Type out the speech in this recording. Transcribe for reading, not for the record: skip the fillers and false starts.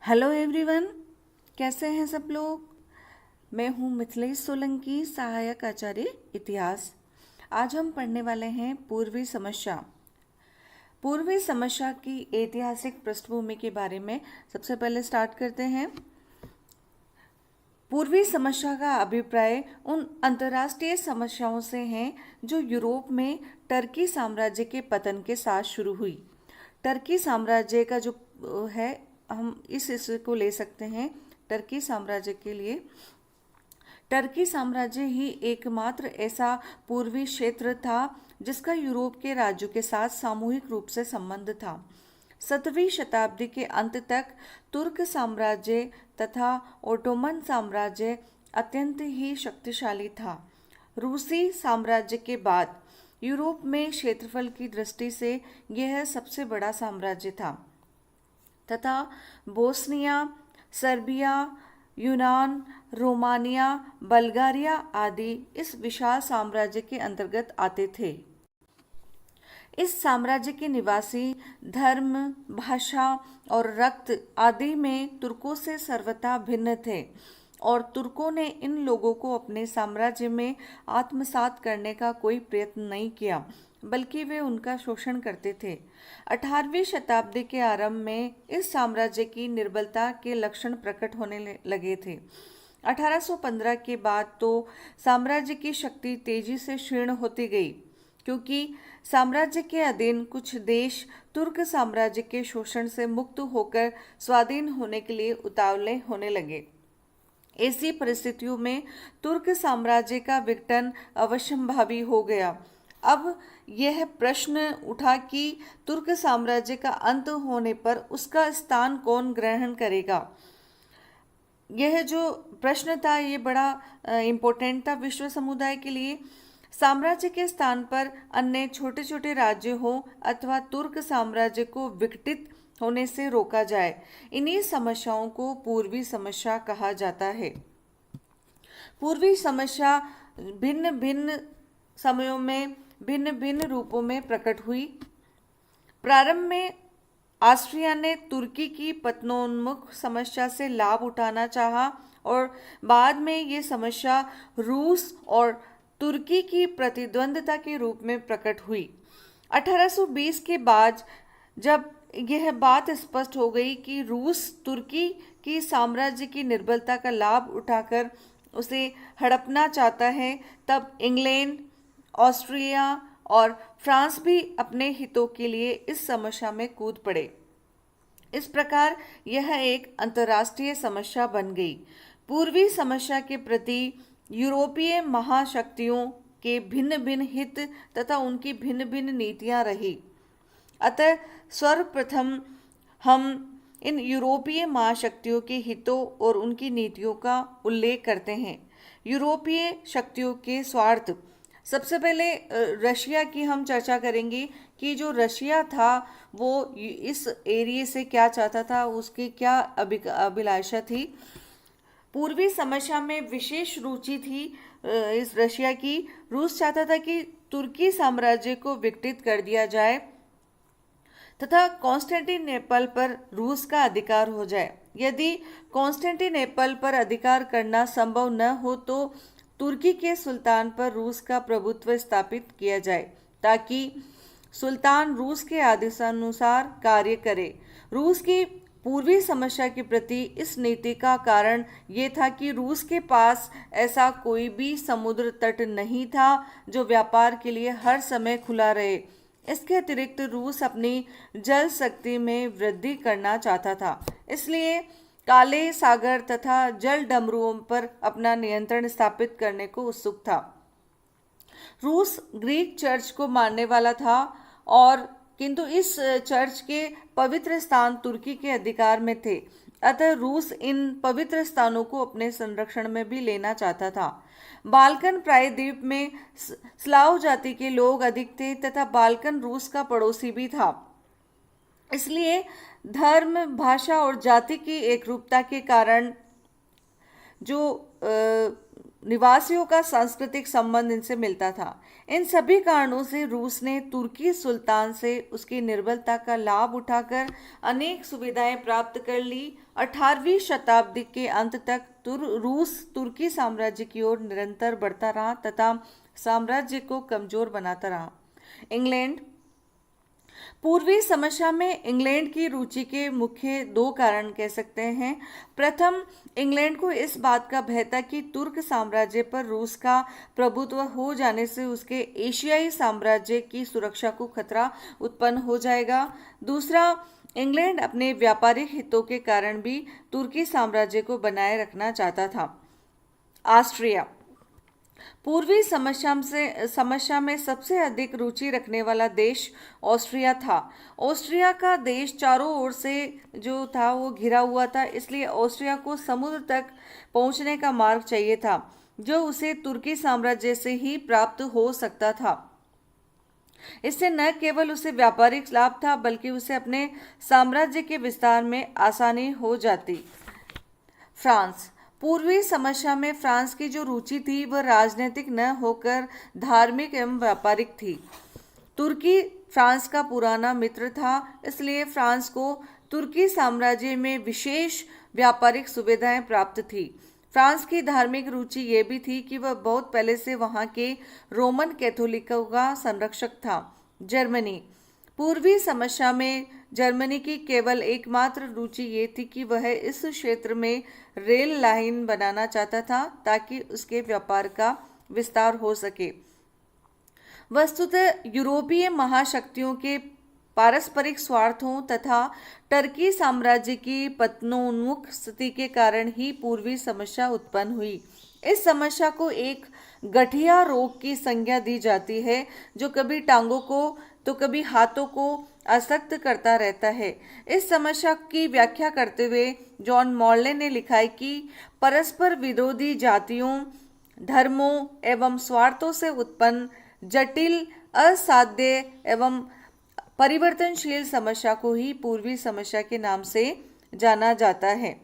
Hello everyone, कैसे हैं सब लोग। मैं हूं मिथिलेश सोलंकी, सहायक आचार्य इतिहास। आज हम पढ़ने वाले हैं पूर्वी समस्या। पूर्वी समस्या की ऐतिहासिक पृष्ठभूमि के बारे में सबसे पहले स्टार्ट करते हैं। पूर्वी समस्या का अभिप्राय उन अंतर्राष्ट्रीय समस्याओं से है जो यूरोप में टर्की साम्राज्य के पतन के साथ शुरू हुई। टर्की साम्राज्य का जो है, हम इस हिस्से को ले सकते हैं टर्की साम्राज्य के लिए। टर्की साम्राज्य ही एकमात्र ऐसा पूर्वी क्षेत्र था जिसका यूरोप के राज्यों के साथ सामूहिक रूप से संबंध था। 17वीं शताब्दी के अंत तक तुर्क साम्राज्य तथा ओटोमन साम्राज्य अत्यंत ही शक्तिशाली था। रूसी साम्राज्य के बाद यूरोप में क्षेत्रफल की दृष्टि से यह सबसे बड़ा साम्राज्य था तथा बोस्निया, सर्बिया, यूनान, रोमानिया, बल्गारिया आदि इस विशाल साम्राज्य के अंतर्गत आते थे। इस साम्राज्य के निवासी धर्म, भाषा और रक्त आदि में तुर्कों से सर्वथा भिन्न थे और तुर्कों ने इन लोगों को अपने साम्राज्य में आत्मसात करने का कोई प्रयत्न नहीं किया, बल्कि वे उनका शोषण करते थे। 18वीं शताब्दी के आरंभ में इस साम्राज्य की निर्बलता के लक्षण प्रकट होने लगे थे। 1815 के बाद तो साम्राज्य की शक्ति तेजी से क्षीण होती गई, क्योंकि साम्राज्य के अधीन कुछ देश तुर्क साम्राज्य के शोषण से मुक्त होकर स्वाधीन होने के लिए उतावले होने लगे। ऐसी परिस्थितियों में तुर्क साम्राज्य का विघटन अवश्यंभावी हो गया। अब यह प्रश्न उठा कि तुर्क साम्राज्य का अंत होने पर उसका स्थान कौन ग्रहण करेगा। यह जो प्रश्न था ये बड़ा इम्पोर्टेंट था विश्व समुदाय के लिए। साम्राज्य के स्थान पर अन्य छोटे छोटे राज्य हो अथवा तुर्क साम्राज्य को विघटित होने से रोका जाए। इन्हीं समस्याओं को पूर्वी समस्या कहा जाता है। पूर्वी समस्या भिन्न भिन्न समयों में भिन्न भिन्न रूपों में प्रकट हुई। प्रारंभ में ऑस्ट्रिया ने तुर्की की पतनोन्मुख समस्या से लाभ उठाना चाहा और बाद में ये समस्या रूस और तुर्की की प्रतिद्वंद्विता के रूप में प्रकट हुई। 1820 के बाद जब यह बात स्पष्ट हो गई कि रूस तुर्की की साम्राज्य की निर्बलता का लाभ उठाकर उसे हड़पना चाहता है, तब इंग्लैंड, ऑस्ट्रिया और फ्रांस भी अपने हितों के लिए इस समस्या में कूद पड़े। इस प्रकार यह एक अंतर्राष्ट्रीय समस्या बन गई। पूर्वी समस्या के प्रति यूरोपीय महाशक्तियों के भिन्न भिन्न हित तथा उनकी भिन्न भिन्न नीतियां रही। अतः सर्वप्रथम हम इन यूरोपीय महाशक्तियों के हितों और उनकी नीतियों का उल्लेख करते हैं। यूरोपीय शक्तियों के स्वार्थ। सबसे पहले रशिया की हम चर्चा करेंगे कि जो रशिया था वो इस एरिया से क्या चाहता था, उसकी क्या अभिलाषा थी। पूर्वी समस्या में विशेष रुचि थी इस रशिया की। रूस चाहता था कि तुर्की साम्राज्य को विघटित कर दिया जाए तथा कॉन्स्टेंटिनोपल पर रूस का अधिकार हो जाए। यदि कॉन्स्टेंटिनोपल पर अधिकार करना संभव न हो तो तुर्की के सुल्तान पर रूस का प्रभुत्व स्थापित किया जाए, ताकि सुल्तान रूस के आदेशानुसार कार्य करे। रूस की पूर्वी समस्या के प्रति इस नीति का कारण ये था कि रूस के पास ऐसा कोई भी समुद्र तट नहीं था जो व्यापार के लिए हर समय खुला रहे। इसके अतिरिक्त रूस अपनी जल शक्ति में वृद्धि करना चाहता था, इसलिए काले सागर तथा जल डमरुओं पर अपना नियंत्रण स्थापित करने को उत्सुक था। रूस ग्रीक चर्च को मानने वाला था और किंतु इस चर्च के पवित्र स्थान तुर्की के अधिकार में थे। अतः रूस इन पवित्र स्थानों को अपने संरक्षण में भी लेना चाहता था। बाल्कन प्रायद्वीप में स्लाव जाति के लोग अधिक थे तथा बाल्कन रूस का पड़ोसी भी था। इसलिए धर्म, भाषा और जाति की एकरूपता के कारण जो निवासियों का सांस्कृतिक संबंध इनसे मिलता था। इन सभी कारणों से रूस ने तुर्की सुल्तान से उसकी निर्बलता का लाभ उठाकर अनेक सुविधाएं प्राप्त कर ली। 18वीं शताब्दी के अंत तक रूस तुर्की साम्राज्य की ओर निरंतर बढ़ता रहा तथा साम्राज्य को कमजोर बनाता रहा। इंग्लैंड। पूर्वी समस्या में इंग्लैंड की रुचि के मुख्य दो कारण कह सकते हैं। प्रथम, इंग्लैंड को इस बात का भय था कि तुर्क साम्राज्य पर रूस का प्रभुत्व हो जाने से उसके एशियाई साम्राज्य की सुरक्षा को खतरा उत्पन्न हो जाएगा। दूसरा, इंग्लैंड अपने व्यापारिक हितों के कारण भी तुर्की साम्राज्य को बनाए रखना चाहता था। ऑस्ट्रिया। पूर्वी समस्या में सबसे अधिक रुचि रखने वाला देश ऑस्ट्रिया था। ऑस्ट्रिया का देश चारों ओर से जो था वो घिरा हुआ था, इसलिए ऑस्ट्रिया को समुद्र तक पहुंचने का मार्ग चाहिए था जो उसे तुर्की साम्राज्य से ही प्राप्त हो सकता था। इससे न केवल उसे व्यापारिक लाभ था बल्कि उसे अपने साम्राज्य के विस्तार में आसानी हो जाती। फ्रांस। पूर्वी समस्या में फ्रांस की जो रुचि थी वह राजनीतिक न होकर धार्मिक एवं व्यापारिक थी। तुर्की फ्रांस का पुराना मित्र था, इसलिए फ्रांस को तुर्की साम्राज्य में विशेष व्यापारिक सुविधाएं प्राप्त थी। फ्रांस की धार्मिक रुचि ये भी थी कि वह बहुत पहले से वहां के रोमन कैथोलिकों का संरक्षक था। जर्मनी। पूर्वी समस्या में जर्मनी की केवल एकमात्र रुचि ये थी कि वह इस क्षेत्र में रेल लाइन बनाना चाहता था ताकि उसके व्यापार का विस्तार हो सके। वस्तुतः यूरोपीय महाशक्तियों के पारस्परिक स्वार्थों तथा टर्की साम्राज्य की पतनोन्मुख स्थिति के कारण ही पूर्वी समस्या उत्पन्न हुई। इस समस्या को एक गठिया रोग की संज्ञा दी जाती है जो कभी टांगों को तो कभी हाथों को असक्त करता रहता है। इस समस्या की व्याख्या करते हुए जॉन मॉर्ले ने लिखा है कि परस्पर विरोधी जातियों, धर्मों एवं स्वार्थों से उत्पन्न जटिल, असाध्य एवं परिवर्तनशील समस्या को ही पूर्वी समस्या के नाम से जाना जाता है।